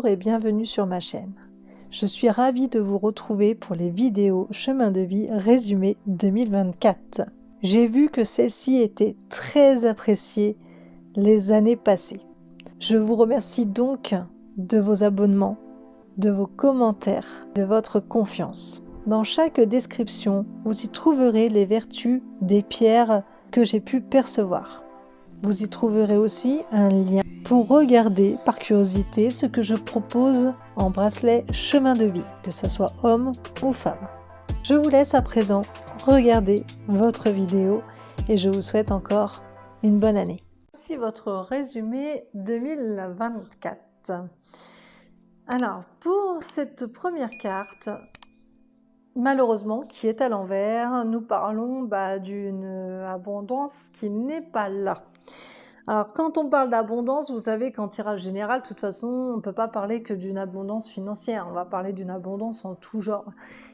Bonjour et bienvenue sur ma chaîne. Je suis ravie de vous retrouver pour les vidéos Chemin de vie résumé 2024. J'ai vu que celle-ci était très appréciée les années passées. Je vous remercie donc de vos abonnements, de vos commentaires, de votre confiance. Dans chaque description, vous y trouverez les vertus des pierres que j'ai pu percevoir. Vous y trouverez aussi un lien pour regarder par curiosité ce que je propose en bracelet chemin de vie, que ce soit homme ou femme. Je vous laisse à présent regarder votre vidéo et je vous souhaite encore une bonne année. Voici votre résumé 2024. Alors, pour cette première carte, malheureusement, qui est à l'envers, nous parlons d'une abondance qui n'est pas là. Alors, quand on parle d'abondance, vous savez qu'en tirage général, de toute façon, on ne peut pas parler que d'une abondance financière. On va parler d'une abondance en tout genre.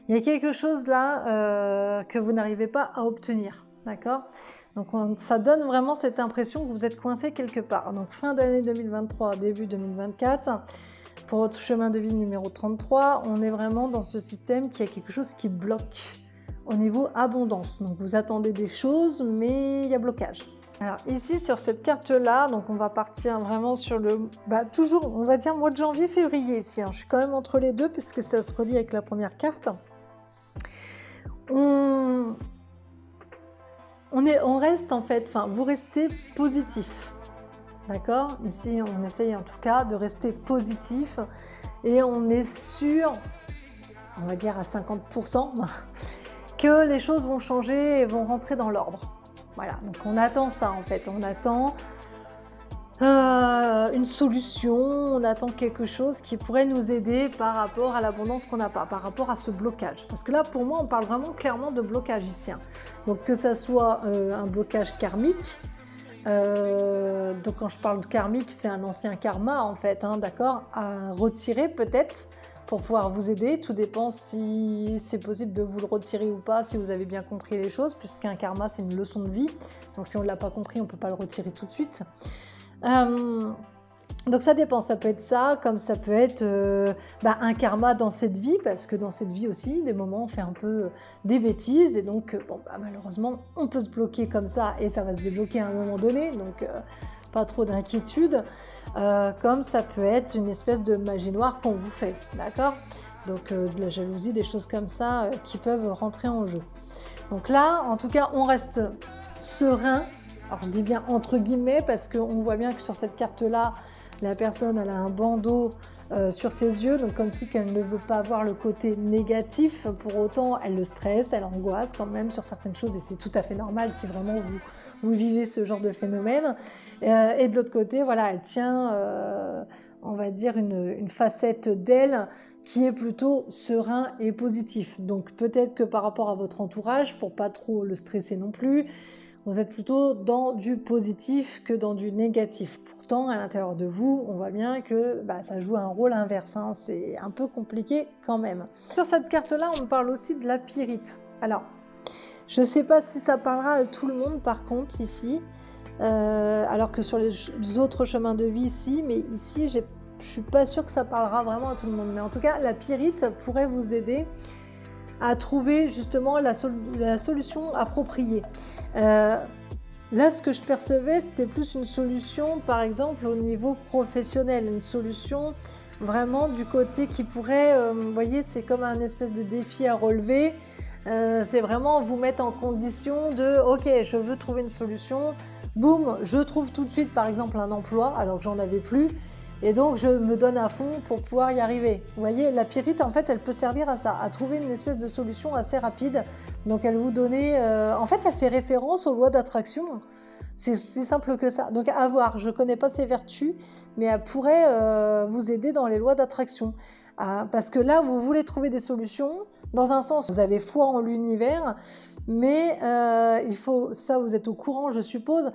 Il y a quelque chose là que vous n'arrivez pas à obtenir, d'accord? Donc, ça donne vraiment cette impression que vous êtes coincé quelque part. Donc, fin d'année 2023, début 2024, pour votre chemin de vie numéro 33, on est vraiment dans ce système qui a quelque chose qui bloque au niveau abondance. Donc, vous attendez des choses, mais il y a blocage. Alors ici sur cette carte là, donc on va partir vraiment sur le, toujours on va dire mois de janvier, février ici, je suis quand même entre les deux puisque ça se relie avec la première carte. On reste en fait, vous restez positif, d'accord? Ici on essaye en tout cas de rester positif et on est sûr, on va dire à 50%, que les choses vont changer et vont rentrer dans l'ordre. Voilà, donc on attend ça en fait, on attend une solution, on attend quelque chose qui pourrait nous aider par rapport à l'abondance qu'on n'a pas, par rapport à ce blocage. Parce que là, pour moi, on parle vraiment clairement de blocage ici. Donc que ça soit un blocage karmique, donc quand je parle de karmique, c'est un ancien karma en fait, d'accord, à retirer peut-être, pour pouvoir vous aider. Tout dépend si c'est possible de vous le retirer ou pas, si vous avez bien compris les choses, puisqu'un karma, c'est une leçon de vie. Donc si on ne l'a pas compris, on ne peut pas le retirer tout de suite. Donc ça dépend, ça peut être ça, comme ça peut être un karma dans cette vie, parce que dans cette vie aussi, des moments, on fait un peu des bêtises, et donc malheureusement, on peut se bloquer comme ça, et ça va se débloquer à un moment donné, donc pas trop d'inquiétude. Comme ça peut être une espèce de magie noire qu'on vous fait, d'accord? Donc de la jalousie, des choses comme ça qui peuvent rentrer en jeu. Donc là, en tout cas, on reste serein. Alors je dis bien entre guillemets parce qu'on voit bien que sur cette carte-là, la personne elle a un bandeau sur ses yeux, donc comme si qu'elle ne veut pas voir le côté négatif. Pour autant, elle le stresse, elle angoisse quand même sur certaines choses et c'est tout à fait normal si vraiment vous vivez ce genre de phénomène. Et de l'autre côté, voilà, elle tient, on va dire, une facette d'elle qui est plutôt serein et positif. Donc peut-être que par rapport à votre entourage, pour pas trop le stresser non plus, vous êtes plutôt dans du positif que dans du négatif. Pourtant, à l'intérieur de vous, on voit bien que ça joue un rôle inverse. C'est un peu compliqué quand même. Sur cette carte-là, on me parle aussi de la pyrite. Alors, je ne sais pas si ça parlera à tout le monde par contre ici, alors que sur les autres chemins de vie ici, mais ici, je ne suis pas sûre que ça parlera vraiment à tout le monde. Mais en tout cas, la pyrite pourrait vous aider à trouver justement la solution appropriée. Là, ce que je percevais, c'était plus une solution, par exemple, au niveau professionnel, une solution vraiment du côté qui pourrait, vous voyez, c'est comme un espèce de défi à relever. C'est vraiment vous mettre en condition de, ok, je veux trouver une solution, boum, je trouve tout de suite, par exemple, un emploi, alors que j'en avais plus. Et donc, je me donne à fond pour pouvoir y arriver. Vous voyez, la pyrite, en fait, elle peut servir à ça, à trouver une espèce de solution assez rapide. Donc, elle vous donnait... en fait, elle fait référence aux lois d'attraction. C'est simple que ça. Donc, à voir. Je ne connais pas ses vertus, mais elle pourrait vous aider dans les lois d'attraction. Parce que là, vous voulez trouver des solutions. Dans un sens, vous avez foi en l'univers, mais il faut... Ça, vous êtes au courant, je suppose.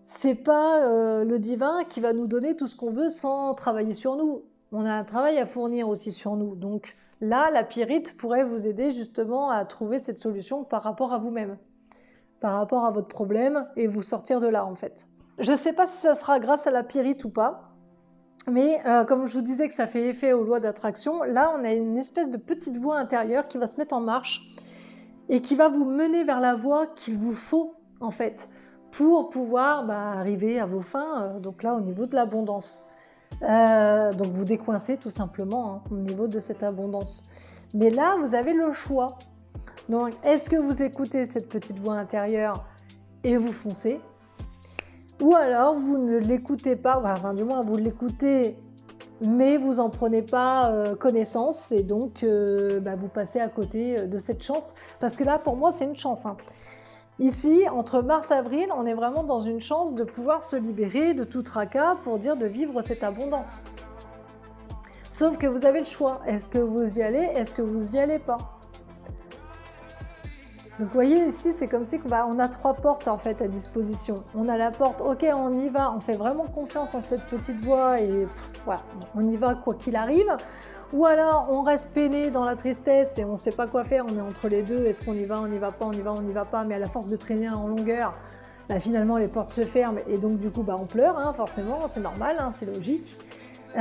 C'est pas le divin qui va nous donner tout ce qu'on veut sans travailler sur nous. On a un travail à fournir aussi sur nous. Donc là, la pyrite pourrait vous aider justement à trouver cette solution par rapport à vous-même, par rapport à votre problème et vous sortir de là en fait. Je ne sais pas si ça sera grâce à la pyrite ou pas. Mais comme je vous disais que ça fait effet aux lois d'attraction, là on a une espèce de petite voix intérieure qui va se mettre en marche et qui va vous mener vers la voie qu'il vous faut en fait pour pouvoir arriver à vos fins, donc là au niveau de l'abondance. Donc vous décoincez tout simplement au niveau de cette abondance. Mais là vous avez le choix. Donc est-ce que vous écoutez cette petite voix intérieure et vous foncez? Ou alors vous ne l'écoutez pas, enfin du moins vous l'écoutez mais vous n'en prenez pas connaissance et donc vous passez à côté de cette chance. Parce que là pour moi c'est une chance. Ici, entre mars et avril, on est vraiment dans une chance de pouvoir se libérer de tout tracas pour dire de vivre cette abondance. Sauf que vous avez le choix. Est-ce que vous y allez? Est-ce que vous y allez pas? Donc vous voyez ici, c'est comme si on a 3 portes en fait à disposition. On a la porte, ok, on y va, on fait vraiment confiance en cette petite voie et voilà, on y va quoi qu'il arrive. Ou alors on reste peiné dans la tristesse et on ne sait pas quoi faire, on est entre les deux, est-ce qu'on y va, on n'y va pas, on y va, on n'y va pas, mais à la force de traîner en longueur, finalement les portes se ferment et donc du coup on pleure, forcément, c'est normal, c'est logique. Ou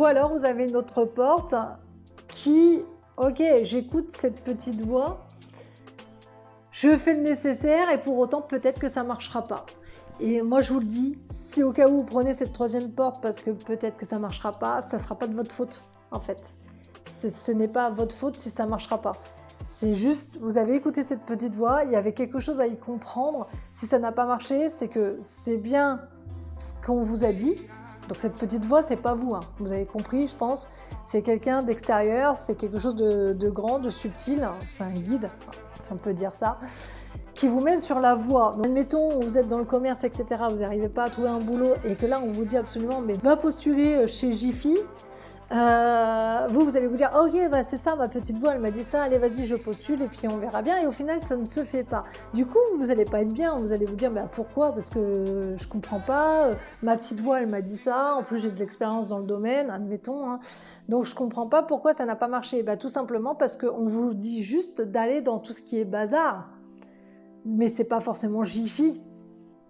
alors vous avez une autre porte qui, ok, j'écoute cette petite voix, je fais le nécessaire et pour autant peut-être que ça ne marchera pas. Et moi je vous le dis, si au cas où vous prenez cette 3e porte parce que peut-être que ça ne marchera pas, ça ne sera pas de votre faute en fait. Ce n'est pas votre faute si ça ne marchera pas. C'est juste, vous avez écouté cette petite voix, il y avait quelque chose à y comprendre. Si ça n'a pas marché, c'est que c'est bien ce qu'on vous a dit. Donc cette petite voix, c'est pas vous. Vous avez compris, je pense. C'est quelqu'un d'extérieur, c'est quelque chose de grand, de subtil. C'est un guide, si on peut dire ça, qui vous mène sur la voie. Admettons, vous êtes dans le commerce, etc. Vous n'arrivez pas à trouver un boulot et que là, on vous dit absolument, mais va postuler chez Jiffy. Vous allez vous dire, ok, c'est ça, ma petite voix, elle m'a dit ça, allez, vas-y, je postule et puis on verra bien. Et au final, ça ne se fait pas. Du coup, vous n'allez pas être bien. Vous allez vous dire, pourquoi? Parce que je comprends pas. Ma petite voix, elle m'a dit ça. En plus, j'ai de l'expérience dans le domaine, admettons. Donc, je comprends pas pourquoi ça n'a pas marché. Tout simplement parce qu'on vous dit juste d'aller dans tout ce qui est bazar. Mais c'est pas forcément Jiffy.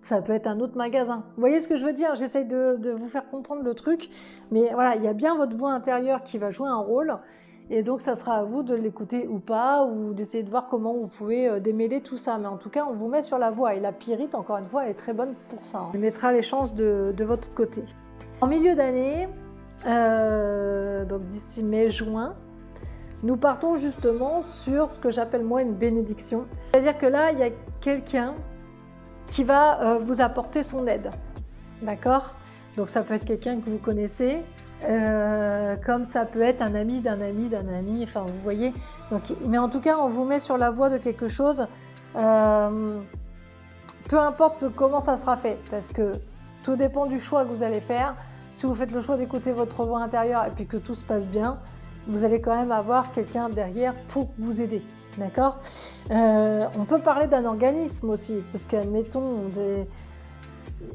Ça peut être un autre magasin. Vous voyez ce que je veux dire? J'essaye de vous faire comprendre le truc. Mais voilà, il y a bien votre voix intérieure qui va jouer un rôle. Et donc, ça sera à vous de l'écouter ou pas, ou d'essayer de voir comment vous pouvez démêler tout ça. Mais en tout cas, on vous met sur la voie. Et la pyrite, encore une fois, elle est très bonne pour ça. Elle mettra les chances de votre côté. En milieu d'année, donc d'ici mai-juin, nous partons justement sur ce que j'appelle moi une bénédiction. C'est-à-dire que là, il y a quelqu'un qui va vous apporter son aide, d'accord? Donc ça peut être quelqu'un que vous connaissez, comme ça peut être un ami d'un ami d'un ami, enfin vous voyez. Donc, mais en tout cas, on vous met sur la voie de quelque chose, peu importe comment ça sera fait, parce que tout dépend du choix que vous allez faire. Si vous faites le choix d'écouter votre voix intérieure et puis que tout se passe bien, vous allez quand même avoir quelqu'un derrière pour vous aider. D'accord? On peut parler d'un organisme aussi, parce qu'admettons,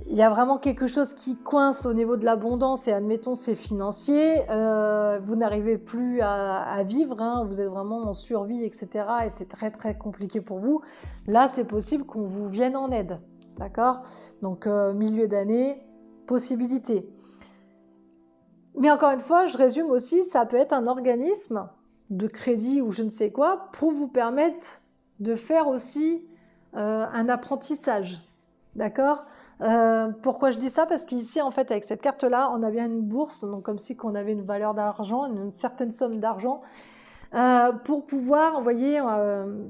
il y a vraiment quelque chose qui coince au niveau de l'abondance et admettons c'est financier, vous n'arrivez plus à vivre, vous êtes vraiment en survie, etc. et c'est très très compliqué pour vous. Là, c'est possible qu'on vous vienne en aide. D'accord? Donc, milieu d'année, possibilité. Mais encore une fois, je résume aussi, ça peut être un organisme de crédit ou je ne sais quoi pour vous permettre de faire aussi un apprentissage. D'accord? Pourquoi je dis ça? Parce qu'ici, en fait, avec cette carte-là, on a bien une bourse, donc comme si on avait une valeur d'argent, une certaine somme d'argent, pour pouvoir envoyer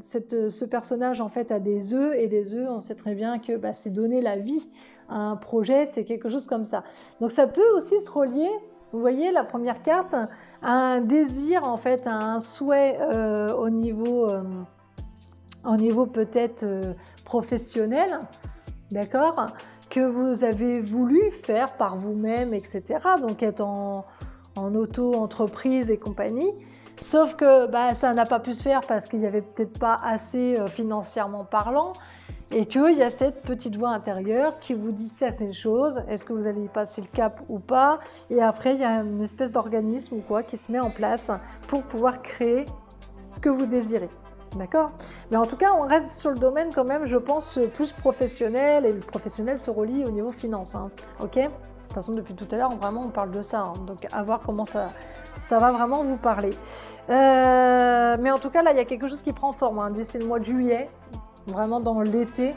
ce personnage en fait à des œufs, et les œufs, on sait très bien que c'est donner la vie à un projet, c'est quelque chose comme ça. Donc ça peut aussi se relier. Vous voyez, la première carte, un désir, en fait, un souhait au niveau peut-être professionnel, d'accord, que vous avez voulu faire par vous-même, etc. Donc être en auto-entreprise et compagnie. Sauf que ça n'a pas pu se faire parce qu'il n'y avait peut-être pas assez financièrement parlant. Et qu'il y a cette petite voix intérieure qui vous dit certaines choses, est-ce que vous allez y passer le cap ou pas, et après il y a une espèce d'organisme ou quoi qui se met en place pour pouvoir créer ce que vous désirez, d'accord? Mais en tout cas, on reste sur le domaine quand même, je pense, plus professionnel, et le professionnel se relie au niveau finance, ok? façon, depuis tout à l'heure, vraiment, on parle de ça. Hein. Donc, à voir comment ça va vraiment vous parler. Mais en tout cas, là, il y a quelque chose qui prend forme. Hein. D'ici le mois de juillet, vraiment dans l'été,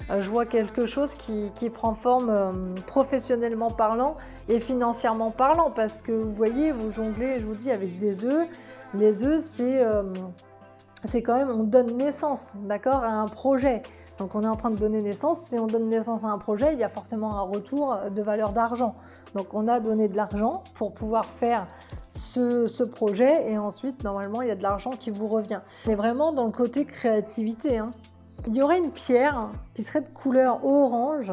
je vois quelque chose qui prend forme professionnellement parlant et financièrement parlant. Parce que vous voyez, vous jonglez, je vous dis, avec des œufs. Les œufs, c'est quand même, on donne naissance, d'accord, à un projet. Donc on est en train de donner naissance. Si on donne naissance à un projet, il y a forcément un retour de valeur d'argent. Donc on a donné de l'argent pour pouvoir faire ce projet et ensuite, normalement, il y a de l'argent qui vous revient. On est vraiment dans le côté créativité. Hein. Il y aurait une pierre qui serait de couleur orange,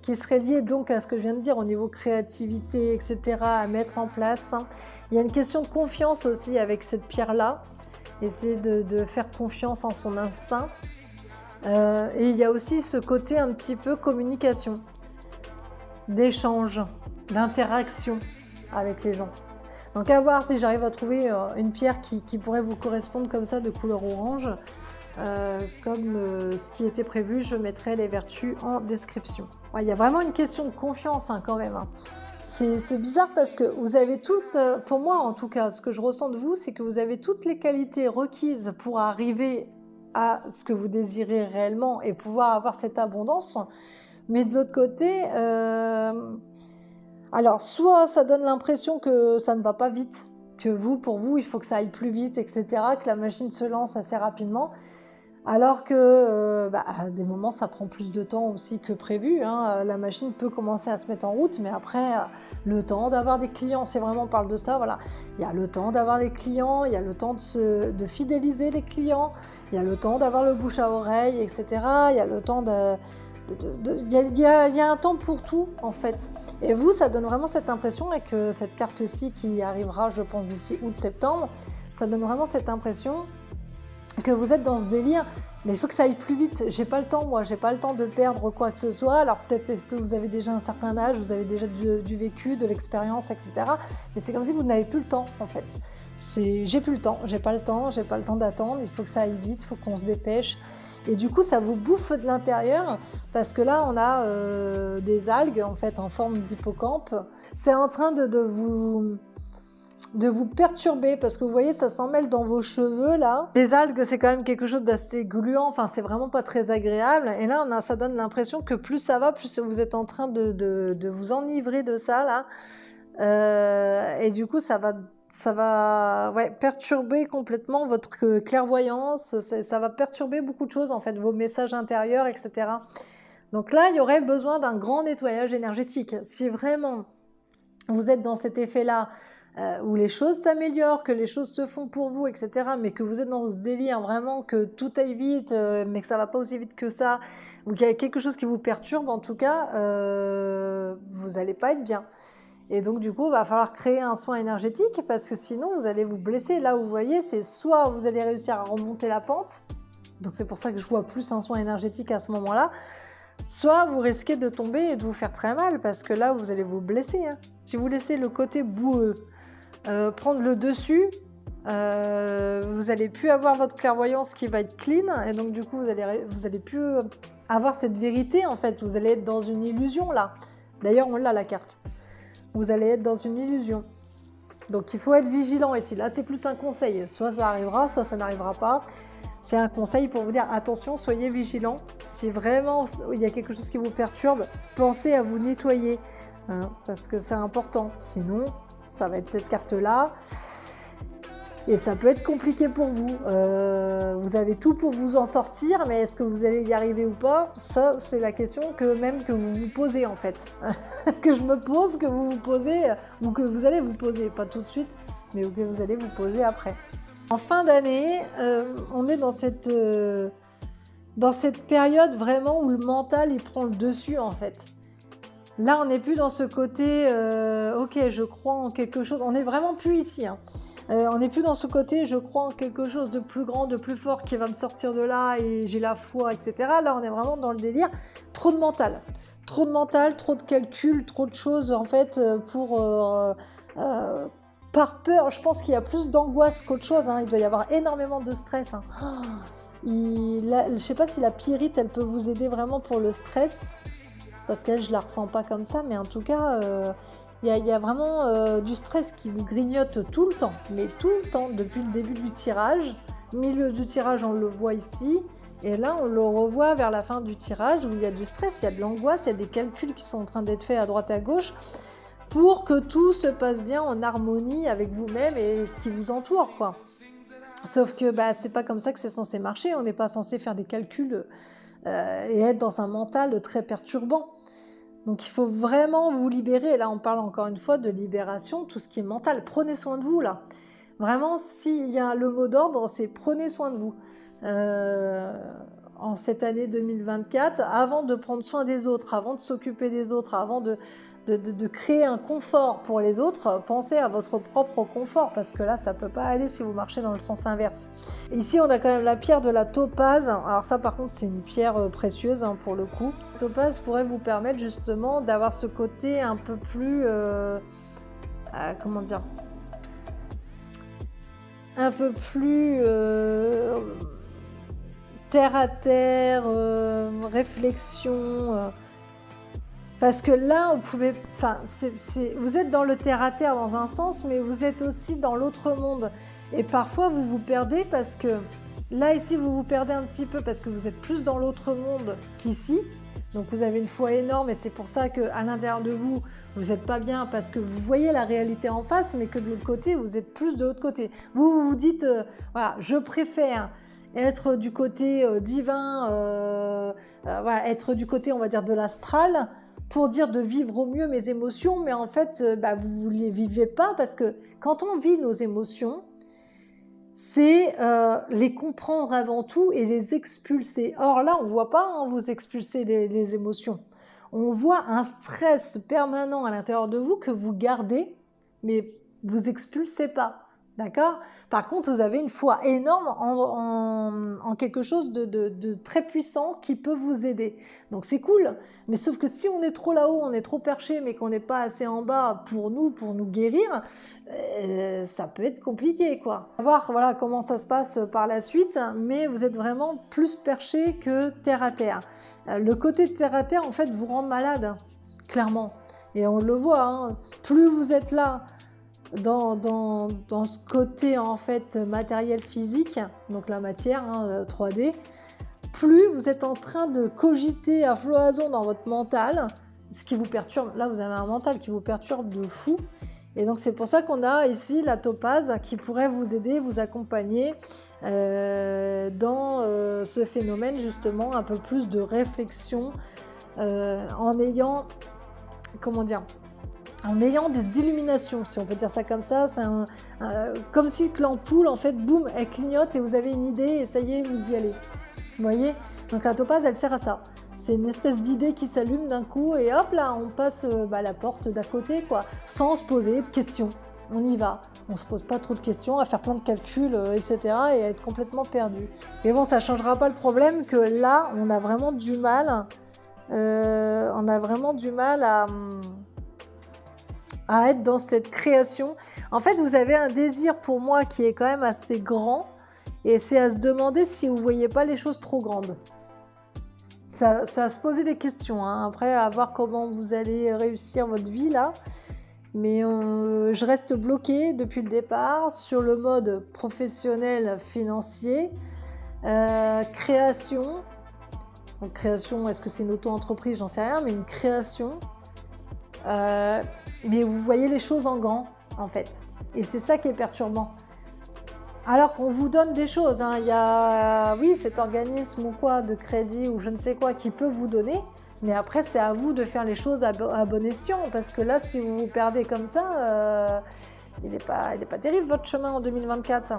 qui serait liée donc à ce que je viens de dire au niveau créativité, etc., à mettre en place. Il y a une question de confiance aussi avec cette pierre-là. Essayer de faire confiance en son instinct. Et il y a aussi ce côté un petit peu communication, d'échange, d'interaction avec les gens. Donc à voir si j'arrive à trouver une pierre qui pourrait vous correspondre comme ça, de couleur orange. Comme ce qui était prévu, je mettrai les vertus en description. Ouais, il y a vraiment une question de confiance quand même. Hein. C'est bizarre parce que vous avez toutes, pour moi en tout cas, ce que je ressens de vous, c'est que vous avez toutes les qualités requises pour arriver à ce que vous désirez réellement et pouvoir avoir cette abondance. Mais de l'autre côté, alors soit ça donne l'impression que ça ne va pas vite, que pour vous, il faut que ça aille plus vite, etc., que la machine se lance assez rapidement. Alors que à des moments, ça prend plus de temps aussi que prévu. Hein. La machine peut commencer à se mettre en route, mais après, le temps d'avoir des clients, c'est vraiment, on parle de ça, voilà. Il y a le temps d'avoir les clients, il y a le temps de fidéliser les clients, il y a le temps d'avoir le bouche à oreille, etc. Il y a le temps il y a un temps pour tout, en fait. Et vous, ça donne vraiment cette impression, avec cette carte-ci qui arrivera, je pense, d'ici août-septembre, ça donne vraiment cette impression que vous êtes dans ce délire, mais il faut que ça aille plus vite. J'ai pas le temps, moi, j'ai pas le temps de perdre quoi que ce soit. Alors peut-être est-ce que vous avez déjà un certain âge, vous avez déjà du vécu, de l'expérience, etc. Mais c'est comme si vous n'avez plus le temps, en fait. J'ai plus le temps, j'ai pas le temps d'attendre, il faut que ça aille vite, il faut qu'on se dépêche. Et du coup, ça vous bouffe de l'intérieur, parce que là, on a des algues, en fait, en forme d'hippocampe. C'est en train de vous perturber, parce que vous voyez, ça s'en mêle dans vos cheveux là. Les algues, c'est quand même quelque chose d'assez gluant, enfin c'est vraiment pas très agréable. Et là, ça donne l'impression que plus ça va, plus vous êtes en train de vous enivrer de ça là. Et du coup, ça va perturber complètement votre clairvoyance, ça va perturber beaucoup de choses en fait, vos messages intérieurs, etc. Donc là, il y aurait besoin d'un grand nettoyage énergétique. Si vraiment vous êtes dans cet effet-là, où les choses s'améliorent, que les choses se font pour vous, etc., mais que vous êtes dans ce délire vraiment que tout aille vite, mais que ça va pas aussi vite que ça, ou qu'il y a quelque chose qui vous perturbe, en tout cas, vous n'allez pas être bien. Et donc, du coup, il va falloir créer un soin énergétique, parce que sinon, vous allez vous blesser. Là où vous voyez, c'est soit vous allez réussir à remonter la pente, donc c'est pour ça que je vois plus un soin énergétique à ce moment-là, soit vous risquez de tomber et de vous faire très mal, parce que là, vous allez vous blesser. Hein. Si vous laissez le côté boueux prendre le dessus, vous allez plus avoir votre clairvoyance qui va être clean, et donc du coup, vous allez plus avoir cette vérité, en fait. Vous allez être dans une illusion, là. D'ailleurs, on l'a, la carte. Vous allez être dans une illusion. Donc, il faut être vigilant ici. Là, c'est plus un conseil. Soit ça arrivera, soit ça n'arrivera pas. C'est un conseil pour vous dire, attention, soyez vigilants. Si vraiment il y a quelque chose qui vous perturbe, pensez à vous nettoyer, hein, parce que c'est important. Sinon, ça va être cette carte-là. Et ça peut être compliqué pour vous. Vous avez tout pour vous en sortir, mais est-ce que vous allez y arriver ou pas? Ça, c'est la question que vous vous posez, en fait. Que je me pose, que vous vous posez, ou que vous allez vous poser. Pas tout de suite, mais que vous allez vous poser après. En fin d'année, on est dans cette période vraiment où le mental, il prend le dessus, en fait. Là, on n'est plus dans ce côté ok, je crois en quelque chose. On n'est vraiment plus ici. Hein. On n'est plus dans ce côté je crois en quelque chose de plus grand, de plus fort qui va me sortir de là et j'ai la foi, etc. Là, on est vraiment dans le délire. Trop de mental, trop de calculs, trop de choses en fait par peur. Je pense qu'il y a plus d'angoisse qu'autre chose. Hein. Il doit y avoir énormément de stress. Hein. Je ne sais pas si la pyrite, elle peut vous aider vraiment pour le stress. parce qu'elle, je la ressens pas comme ça, mais en tout cas, il y a vraiment du stress qui vous grignote tout le temps, mais tout le temps, depuis le début du tirage. Milieu du tirage, on le voit ici, et là, on le revoit vers la fin du tirage, où il y a du stress, il y a de l'angoisse, il y a des calculs qui sont en train d'être faits à droite à gauche, pour que tout se passe bien en harmonie avec vous-même et ce qui vous entoure, quoi. Sauf que c'est pas comme ça que c'est censé marcher, on n'est pas censé faire des calculs et être dans un mental très perturbant. Donc il faut vraiment vous libérer, et là on parle encore une fois de libération, tout ce qui est mental, prenez soin de vous là. Vraiment, s'il y a le mot d'ordre, c'est prenez soin de vous. En cette année 2024, avant de prendre soin des autres, avant de s'occuper des autres, avant de créer un confort pour les autres, pensez à votre propre confort, parce que là, ça ne peut pas aller si vous marchez dans le sens inverse. Et ici, on a quand même la pierre de la topaze. Alors ça, par contre, c'est une pierre précieuse pour le coup. La topaze pourrait vous permettre justement d'avoir ce côté un peu plus... comment dire, un peu plus terre à terre, réflexion. Parce que là, vous êtes dans le terre à terre dans un sens, mais vous êtes aussi dans l'autre monde. Et parfois, vous vous perdez parce que là, ici, vous vous perdez un petit peu parce que vous êtes plus dans l'autre monde qu'ici. Donc, vous avez une foi énorme et c'est pour ça qu'à l'intérieur de vous, vous n'êtes pas bien parce que vous voyez la réalité en face, mais que de l'autre côté, vous êtes plus de l'autre côté. Vous vous dites, voilà, je préfère être du côté divin, être du côté, on va dire, de l'astral, pour dire de vivre au mieux mes émotions, mais en fait, vous ne les vivez pas parce que quand on vit nos émotions, c'est les comprendre avant tout et les expulser. Or là, on ne voit pas vous expulser les émotions. On voit un stress permanent à l'intérieur de vous que vous gardez, mais vous expulsez pas. D'accord ? Par contre, vous avez une foi énorme en quelque chose de très puissant qui peut vous aider. Donc c'est cool, mais sauf que si on est trop là-haut, on est trop perché, mais qu'on n'est pas assez en bas pour nous guérir, ça peut être compliqué, quoi. On va voir voilà, comment ça se passe par la suite, mais vous êtes vraiment plus perché que terre à terre. Le côté de terre à terre, en fait, vous rend malade, clairement. Et on le voit, hein. Plus vous êtes là, dans ce côté en fait matériel physique, donc la matière 3D, plus vous êtes en train de cogiter à floraison dans votre mental, ce qui vous perturbe. Là, vous avez un mental qui vous perturbe de fou. Et donc, c'est pour ça qu'on a ici la topaze qui pourrait vous aider, vous accompagner dans ce phénomène, justement, un peu plus de réflexion en ayant, comment dire, en ayant des illuminations, si on peut dire ça comme ça. C'est comme si l'ampoule, en fait, boum, elle clignote et vous avez une idée et ça y est, vous y allez. Vous voyez ? Donc la topaze, elle sert à ça. C'est une espèce d'idée qui s'allume d'un coup et hop là, on passe la porte d'à côté, quoi, sans se poser de questions. On y va. On ne se pose pas trop de questions, à faire plein de calculs, etc. et à être complètement perdu. Mais bon, ça ne changera pas le problème que là, on a vraiment du mal. À être dans cette création. En fait, vous avez un désir pour moi qui est quand même assez grand et c'est à se demander si vous ne voyez pas les choses trop grandes. Ça à se poser des questions, hein. Après, à voir comment vous allez réussir votre vie là. Mais je reste bloquée depuis le départ sur le mode professionnel financier, création. Donc, création, est-ce que c'est une auto-entreprise? J'en sais rien, mais une création. Mais vous voyez les choses en grand, en fait. Et c'est ça qui est perturbant. Alors qu'on vous donne des choses, hein. Il y a, oui, cet organisme ou quoi, de crédit ou je ne sais quoi, qui peut vous donner. Mais après, c'est à vous de faire les choses à bon escient. Parce que là, si vous vous perdez comme ça, il n'est pas terrible, votre chemin en 2024.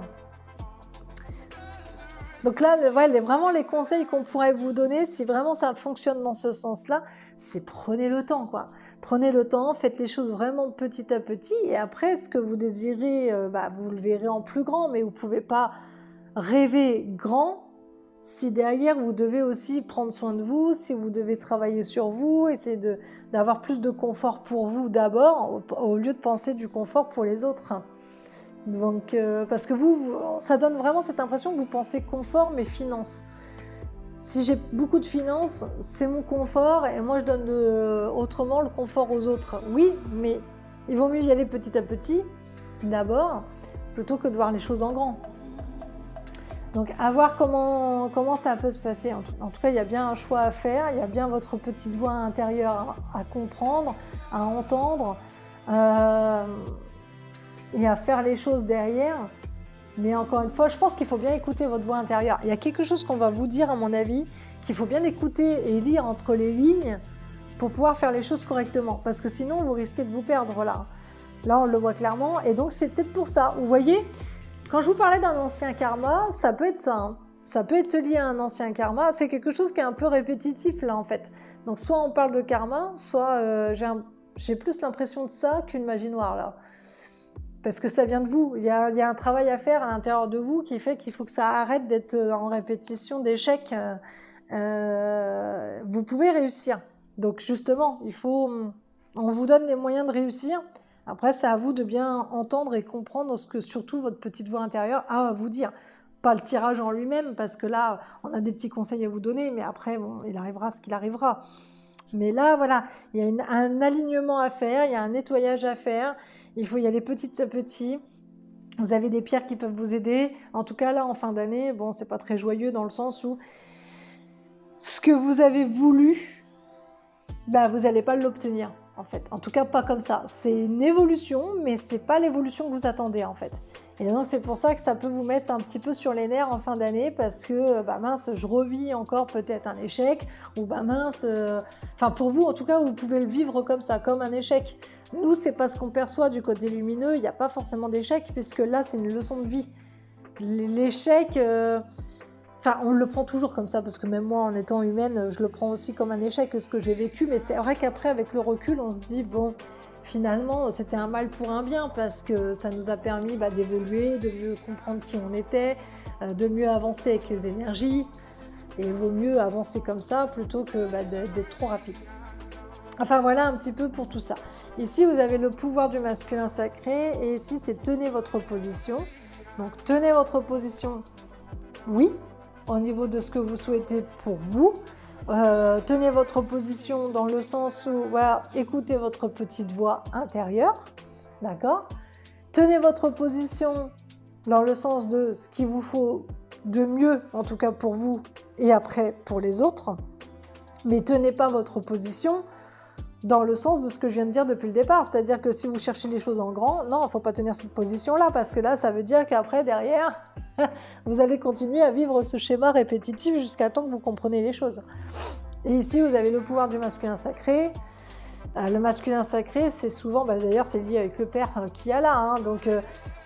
Donc là, vraiment les conseils qu'on pourrait vous donner, si vraiment ça fonctionne dans ce sens-là, c'est prenez le temps, quoi. Prenez le temps, faites les choses vraiment petit à petit, et après, ce que vous désirez, vous le verrez en plus grand, mais vous ne pouvez pas rêver grand si derrière, vous devez aussi prendre soin de vous, si vous devez travailler sur vous, essayer d'avoir plus de confort pour vous d'abord, au lieu de penser du confort pour les autres. Donc, parce que ça donne vraiment cette impression que vous pensez confort, mais finance. Si j'ai beaucoup de finances, c'est mon confort et moi je donne autrement le confort aux autres. Oui, mais il vaut mieux y aller petit à petit, d'abord, plutôt que de voir les choses en grand. Donc à voir comment ça peut se passer. En tout cas, il y a bien un choix à faire, il y a bien votre petite voix intérieure à comprendre, à entendre et à faire les choses derrière. Mais encore une fois, je pense qu'il faut bien écouter votre voix intérieure. Il y a quelque chose qu'on va vous dire, à mon avis, qu'il faut bien écouter et lire entre les lignes pour pouvoir faire les choses correctement. Parce que sinon, vous risquez de vous perdre là. Là, on le voit clairement. Et donc, c'est peut-être pour ça. Vous voyez, quand je vous parlais d'un ancien karma, ça peut être ça. Hein. Ça peut être lié à un ancien karma. C'est quelque chose qui est un peu répétitif là, en fait. Donc, soit on parle de karma, soit j'ai plus l'impression de ça qu'une magie noire là. Parce que ça vient de vous. Il y a un travail à faire à l'intérieur de vous qui fait qu'il faut que ça arrête d'être en répétition d'échecs. Vous pouvez réussir. Donc justement, on vous donne les moyens de réussir. Après, c'est à vous de bien entendre et comprendre ce que surtout votre petite voix intérieure a à vous dire. Pas le tirage en lui-même, parce que là, on a des petits conseils à vous donner, mais après, bon, il arrivera ce qu'il arrivera. Mais là, voilà, il y a un alignement à faire, il y a un nettoyage à faire. Il faut y aller petit à petit. Vous avez des pierres qui peuvent vous aider. En tout cas, là, en fin d'année, bon, c'est pas très joyeux dans le sens où ce que vous avez voulu, bah, vous n'allez pas l'obtenir, en fait. En tout cas, pas comme ça. C'est une évolution, mais c'est pas l'évolution que vous attendez, en fait. Et donc, c'est pour ça que ça peut vous mettre un petit peu sur les nerfs en fin d'année, parce que, bah mince, je revis encore peut-être un échec, ou bah mince, enfin, pour vous, en tout cas, vous pouvez le vivre comme ça, comme un échec. Nous, c'est pas ce qu'on perçoit du côté lumineux, il n'y a pas forcément d'échec, puisque là, c'est une leçon de vie. L'échec, enfin, on le prend toujours comme ça, parce que même moi, en étant humaine, je le prends aussi comme un échec, ce que j'ai vécu, mais c'est vrai qu'après, avec le recul, on se dit, bon, finalement, c'était un mal pour un bien, parce que ça nous a permis d'évoluer, de mieux comprendre qui on était, de mieux avancer avec les énergies, et il vaut mieux avancer comme ça, plutôt que d'être trop rapide. Enfin voilà un petit peu pour tout ça. Ici vous avez le pouvoir du masculin sacré et ici c'est tenez votre position. Donc tenez votre position, oui, au niveau de ce que vous souhaitez pour vous. Tenez votre position dans le sens où voilà, écoutez votre petite voix intérieure, d'accord. Tenez votre position dans le sens de ce qu'il vous faut de mieux, en tout cas pour vous et après pour les autres. Mais tenez pas votre position dans le sens de ce que je viens de dire depuis le départ. C'est-à-dire que si vous cherchez les choses en grand, non, il ne faut pas tenir cette position-là, parce que là, ça veut dire qu'après, derrière, vous allez continuer à vivre ce schéma répétitif jusqu'à temps que vous compreniez les choses. Et ici, vous avez le pouvoir du masculin sacré. Le masculin sacré, c'est souvent, d'ailleurs, c'est lié avec le père qu'il y a là. Hein, donc,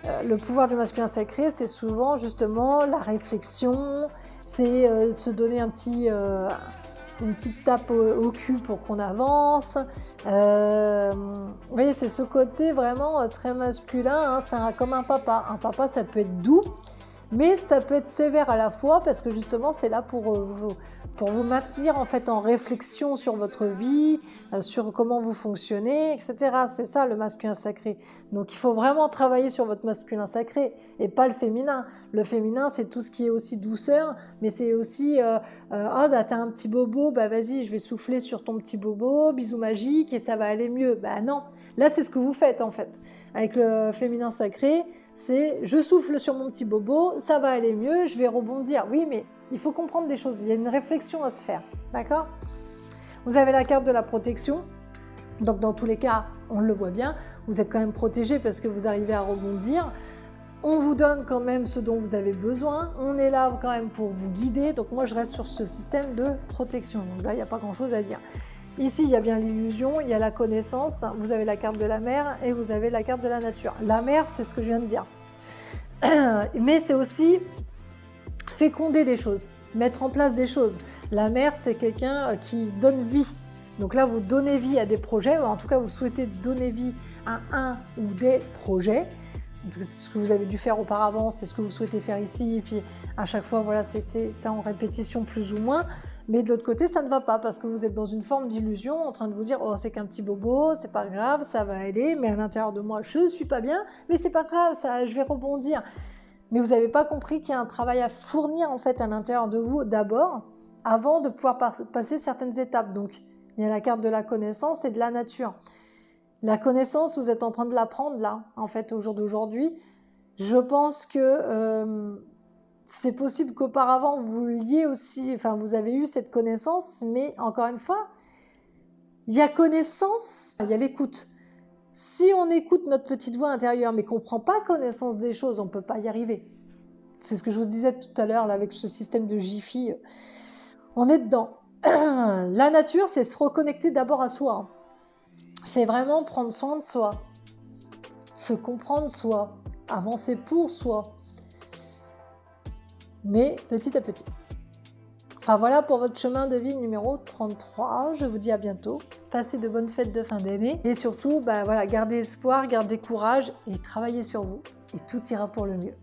le pouvoir du masculin sacré, c'est souvent justement la réflexion, c'est de se donner une petite tape au cul pour qu'on avance. Vous voyez, c'est ce côté vraiment très masculin, hein, c'est comme un papa. Un papa, ça peut être doux, mais ça peut être sévère à la fois, parce que justement, c'est là pour vous maintenir en fait en réflexion sur votre vie, sur comment vous fonctionnez, etc. C'est ça le masculin sacré. Donc il faut vraiment travailler sur votre masculin sacré et pas le féminin. Le féminin, c'est tout ce qui est aussi douceur, mais c'est aussi t'as un petit bobo, vas-y, je vais souffler sur ton petit bobo, bisous magique et ça va aller mieux. Non, là c'est ce que vous faites en fait. Avec le féminin sacré, c'est je souffle sur mon petit bobo, ça va aller mieux, je vais rebondir. Oui, mais il faut comprendre des choses, il y a une réflexion à se faire, d'accord? Vous avez la carte de la protection, donc dans tous les cas, on le voit bien, vous êtes quand même protégé parce que vous arrivez à rebondir. On vous donne quand même ce dont vous avez besoin, on est là quand même pour vous guider, donc moi je reste sur ce système de protection, donc là il n'y a pas grand chose à dire. Ici, il y a bien l'illusion, il y a la connaissance, vous avez la carte de la mer et vous avez la carte de la nature. La mer, c'est ce que je viens de dire. Mais c'est aussi féconder des choses, mettre en place des choses. La mère, c'est quelqu'un qui donne vie. Donc là, vous donnez vie à des projets, ou en tout cas, vous souhaitez donner vie à un ou des projets. Ce que vous avez dû faire auparavant, c'est ce que vous souhaitez faire ici. Et puis, à chaque fois, voilà, c'est ça en répétition plus ou moins. Mais de l'autre côté, ça ne va pas parce que vous êtes dans une forme d'illusion en train de vous dire « Oh, c'est qu'un petit bobo, c'est pas grave, ça va aller. » Mais à l'intérieur de moi, je ne suis pas bien, mais c'est pas grave, ça, je vais rebondir. Mais vous n'avez pas compris qu'il y a un travail à fournir en fait à l'intérieur de vous d'abord avant de pouvoir passer certaines étapes. Donc, il y a la carte de la connaissance et de la nature. La connaissance, vous êtes en train de l'apprendre là, en fait, au jour d'aujourd'hui. Je pense que c'est possible qu'auparavant, vous vouliez aussi, enfin, vous avez eu cette connaissance, mais encore une fois, il y a connaissance, il y a l'écoute. Si on écoute notre petite voix intérieure, mais qu'on ne prend pas connaissance des choses, on ne peut pas y arriver. C'est ce que je vous disais tout à l'heure avec ce système de Jiffy. On est dedans. La nature, c'est se reconnecter d'abord à soi. C'est vraiment prendre soin de soi, se comprendre soi, avancer pour soi. Mais petit à petit. Enfin voilà pour votre chemin de vie numéro 33. Je vous dis à bientôt. Passez de bonnes fêtes de fin d'année. Et surtout, voilà, gardez espoir, gardez courage et travaillez sur vous. Et tout ira pour le mieux.